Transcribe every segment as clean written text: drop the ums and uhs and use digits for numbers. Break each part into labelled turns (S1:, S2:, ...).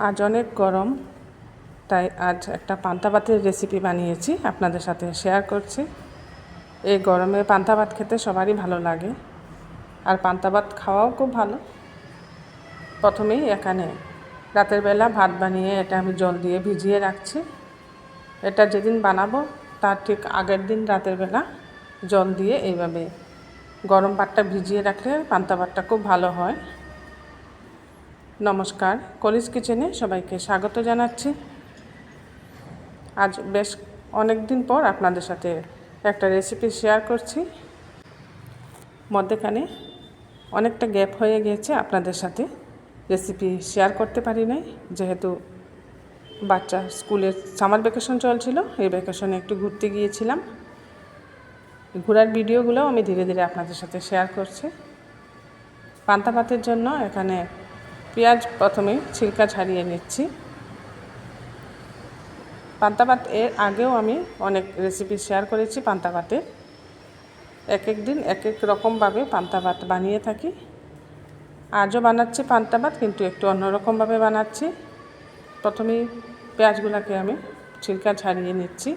S1: আজ অনেক গরম, তাই আজ একটা পান্তা ভাতের রেসিপি বানিয়েছি, আপনাদের সাথে শেয়ার করছি। এই গরমে পান্তা ভাত খেতে সবারই ভালো লাগে, আর পান্তা ভাত খাওয়াও খুব ভালো। প্রথমেই এখানে রাতের বেলা ভাত বানিয়ে এটা আমি জল দিয়ে ভিজিয়ে রাখছি। এটা যেদিন বানাবো তার ঠিক আগের দিন রাতের বেলা জল দিয়ে এইভাবে গরম ভাতটা ভিজিয়ে রাখলে পান্তা ভাতটা খুব ভালো হয়। নমস্কার, কলিজ কিচেনে সবাইকে স্বাগত জানাচ্ছি। আজ বেশ অনেক দিন পর আপনাদের সাথে একটা রেসিপি শেয়ার করছি। মধ্যেখানে অনেকটা গ্যাপ হয়ে গিয়েছে, আপনাদের সাথে রেসিপি শেয়ার করতে পারি নাই, যেহেতু বাচ্চা স্কুলের সামার ভ্যাকেশন চলছিল। এই ভ্যাকেশনে একটু ঘুরতে গিয়েছিলাম। ঘোরার ভিডিওগুলোও আমি ধীরে ধীরে আপনাদের সাথে শেয়ার করছি। পান্তা ভাতের জন্য এখানে পেঁয়াজ প্রথমে ছিলকা ছাড়িয়ে নিচ্ছি। পান্তা ভাত এর আগেও আমি অনেক রেসিপি শেয়ার করেছি পান্তা ভাতের। এক এক দিন এক এক রকমভাবে পান্তা ভাত বানিয়ে থাকি। আজও বানাচ্ছি পান্তা ভাত, কিন্তু একটু অন্যরকমভাবে বানাচ্ছি। প্রথমেই পেঁয়াজগুলোকে আমি ছিলকা ছাড়িয়ে নিচ্ছি।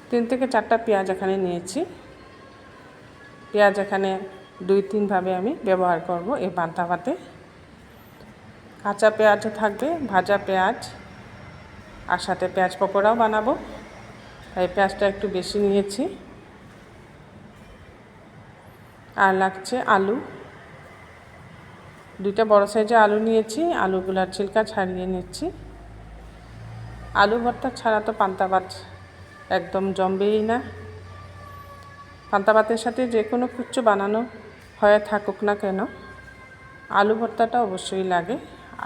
S1: 3 থেকে 4টা পেঁয়াজ এখানে নিয়েছি। পেঁয়াজ এখানে 2-3 ভাবে আমি ব্যবহার করব এই পান্তা ভাতে। কাঁচা পেঁয়াজও থাকবে, ভাজা পেঁয়াজ, আর সাথে পেঁয়াজ পকোড়াও বানাবো। এই পেঁয়াজটা একটু বেশি নিয়েছি। আর লাগছে আলু, 2টা বড় সাইজের আলু নিয়েছি। আলুগুলার ছিলকা ছাড়িয়ে নিচ্ছি। আলু ভর্তা ছাড়া তো পান্তা ভাত একদম জমবেই না। পান্তা ভাতের সাথে যে কোনো কিছু বানানো হয়ে থাকুক না কেন, আলু ভর্তাটা অবশ্যই লাগে।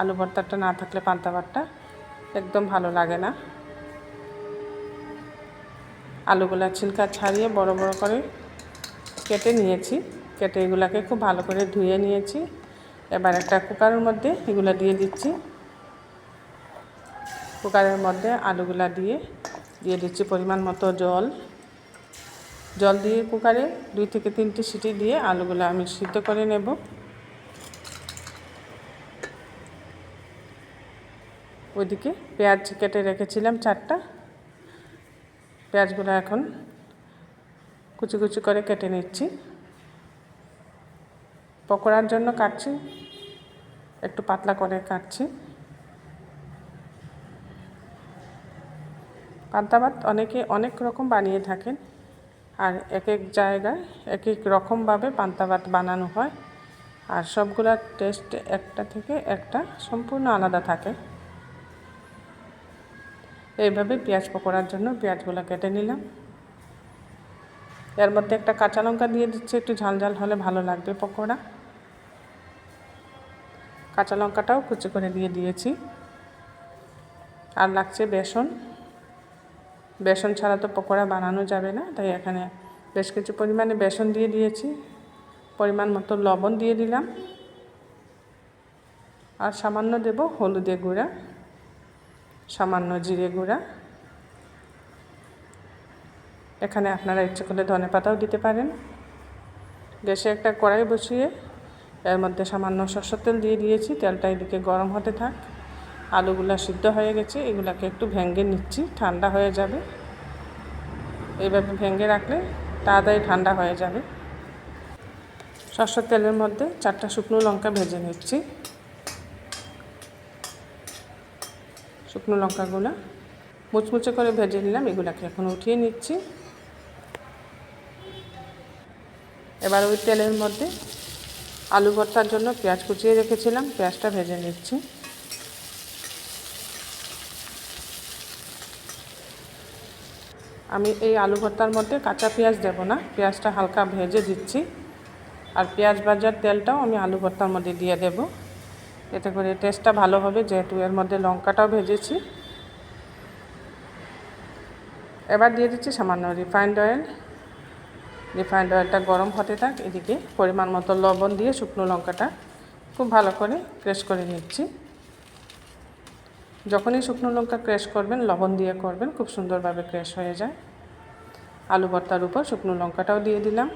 S1: আলু ভর্তাটা না থাকলে পান্তা ভাতটা একদম ভালো লাগে না। আলুগুলা ছিলকা ছাড়িয়ে বড় বড় করে কেটে নিয়েছি। কেটে এগুলাকে খুব ভালো করে ধুয়ে নিয়েছি। এবার একটা কুকারের মধ্যে এগুলা দিয়ে দিচ্ছি। কুকারের মধ্যে আলুগুলা দিয়ে দিচ্ছি পরিমাণ মতো জল। জল দিয়ে কুকারে 2 থেকে 3টি সিটি দিয়ে আলুগুলা আমি সিদ্ধ করে নেব। ওইদিকে পেঁয়াজ কেটে রেখেছিলাম 4টা। পেঁয়াজগুলো এখন কুচি কুচি করে কেটে নিচ্ছি। পকোড়ার জন্য কাটছি, একটু পাতলা করে কাটছি। পান্তা ভাত অনেকে অনেক রকম বানিয়ে থাকেন, আর এক এক জায়গায় এক এক রকমভাবে পান্তা ভাত বানানো হয়, আর সবগুলোর টেস্ট একটা থেকে একটা সম্পূর্ণ আলাদা থাকে। এইভাবে পেঁয়াজ পকোড়ার জন্য পেঁয়াজগুলো কেটে নিলাম। এর মধ্যে একটা কাঁচা লঙ্কা দিয়ে দিচ্ছি, একটু ঝাল ঝাল হলে ভালো লাগবে পকোড়া। কাঁচা লঙ্কাটাও কুচি করে দিয়ে দিয়েছি। আর লাগছে বেসন। বেসন ছাড়া তো পকোড়া বানানো যাবে না, তাই এখানে বেশ কিছু পরিমাণে বেসন দিয়ে দিয়েছি। পরিমাণ মতো লবণ দিয়ে দিলাম, আর সামান্য দেব হলুদে গুঁড়া, সামান্য জিরে গুঁড়া। এখানে আপনারা ইচ্ছে করলে ধনেপাতাও দিতে পারেন। গ্যাসে একটা কড়াই বসিয়ে এর মধ্যে সামান্য সরষের তেল দিয়ে দিয়েছি। তেলটা এদিকে গরম হতে থাক। আলুগুলা সিদ্ধ হয়ে গেছে, এগুলাকে একটু ভেঙে নিচ্ছি, ঠান্ডা হয়ে যাবে। এইভাবে ভেঙে রাখলে তাড়াতাড়ি ঠান্ডা হয়ে যাবে। সরষের তেলের মধ্যে 4টা শুকনো লঙ্কা ভেজে নিচ্ছি। শুকনো লঙ্কাগুলো মুচমুচে করে ভেজে নিলাম। এগুলাকে এখন উঠিয়ে নিচ্ছি। এবার ওই তেলের মধ্যে আলু ভর্তার জন্য পেঁয়াজ কুচিয়ে রেখেছিলাম, পেঁয়াজটা ভেজে নিচ্ছি। আমি এই আলু ভর্তার মধ্যে কাঁচা পেঁয়াজ দেব না, পেঁয়াজটা হালকা ভেজে দিচ্ছি। আর পেঁয়াজ ভাজার তেলটাও আমি আলু ভর্তার মধ্যে দিয়ে দেব, এতে করে টেস্টটা ভালো হবে, যেহেতু এর মধ্যে লঙ্কাটাও ভেজেছি। এবার দিয়ে দিচ্ছি সামান্য রিফাইন্ড অয়েল। রিফাইন্ড অয়েলটা গরম হতে থাক। এদিকে পরিমাণ মতো লবণ দিয়ে শুকনো লঙ্কাটা খুব ভালো করে ক্রাশ করে নিচ্ছি। যখনই শুকনো লঙ্কা ক্রাশ করবেন লবণ দিয়ে করবেন, খুব সুন্দরভাবে ক্রাশ হয়ে যায়। আলু ভর্তার উপর শুকনো লঙ্কাটাও দিয়ে দিলাম।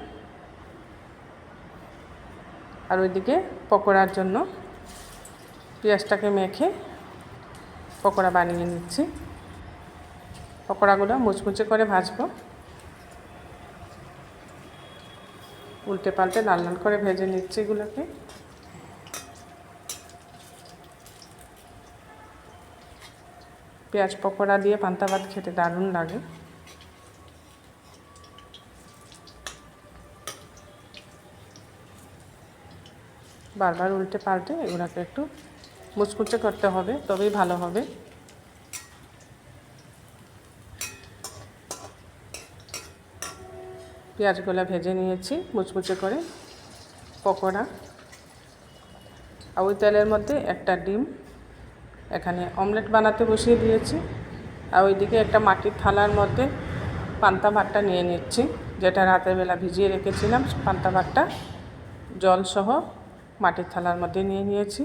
S1: আর ওইদিকে পকোড়ার জন্য পেঁয়াজটাকে মেখে পকোড়া বানিয়ে নিচ্ছি। পকোড়াগুলো মুচমুচে করে ভাজবো। উল্টে পাল্টে লাল লাল করে ভেজে নিচ্ছি এগুলোকে। পেঁয়াজ পকোড়া দিয়ে পান্তা ভাত খেতে দারুণ লাগে। বারবার উল্টে পাল্টে এগুলোকে একটু মুচমুচে করতে হবে, তবেই ভালো হবে। পেঁয়াজগুলো ভেজে নিয়েছি মুচমুচে করে পকোড়া। আর ওই তেলের মধ্যে একটা ডিম এখানে অমলেট বানাতে বসিয়ে দিয়েছি। আর ওইদিকে একটা মাটির থালার মধ্যে পান্তা ভাতটা নিয়ে নিচ্ছি, যেটা রাতের বেলা ভিজিয়ে রেখেছিলাম। পান্তা ভাতটা জলসহ মাটির থালার মধ্যে নিয়ে নিয়েছি।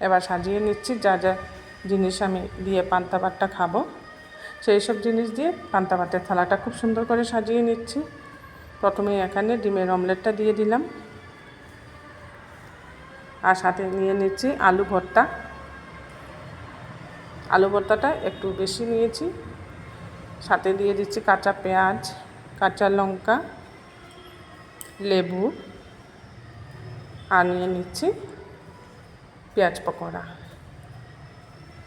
S1: এবার সাজিয়ে নিচ্ছি যা যা জিনিস আমি দিয়ে পান্তা ভাতটা খাবো, সেই সব জিনিস দিয়ে পান্তা ভাতের থালাটা খুব সুন্দর করে সাজিয়ে নিচ্ছি। প্রথমে এখানে ডিমের অমলেটটা দিয়ে দিলাম, আর সাথে নিয়ে নিচ্ছি আলু ভর্তা। আলু ভর্তাটা একটু বেশি নিয়েছি। সাথে দিয়ে দিচ্ছি কাঁচা পেঁয়াজ, কাঁচা লঙ্কা, লেবু, আর নিয়ে নিচ্ছি পেঁয়াজ পকোড়া।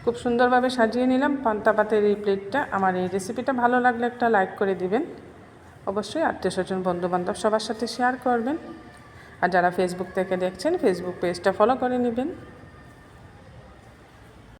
S1: খুব সুন্দরভাবে সাজিয়ে নিলাম পান্তা ভাতের এই প্লেটটা। আমার এই রেসিপিটা ভালো লাগলে একটা লাইক করে দিবেন। অবশ্যই আত্মীয়স্বজন বন্ধুবান্ধব সবার সাথে শেয়ার করবেন। আর যারা ফেসবুক থেকে দেখছেন, ফেসবুক পেজটা ফলো করে নেবেন।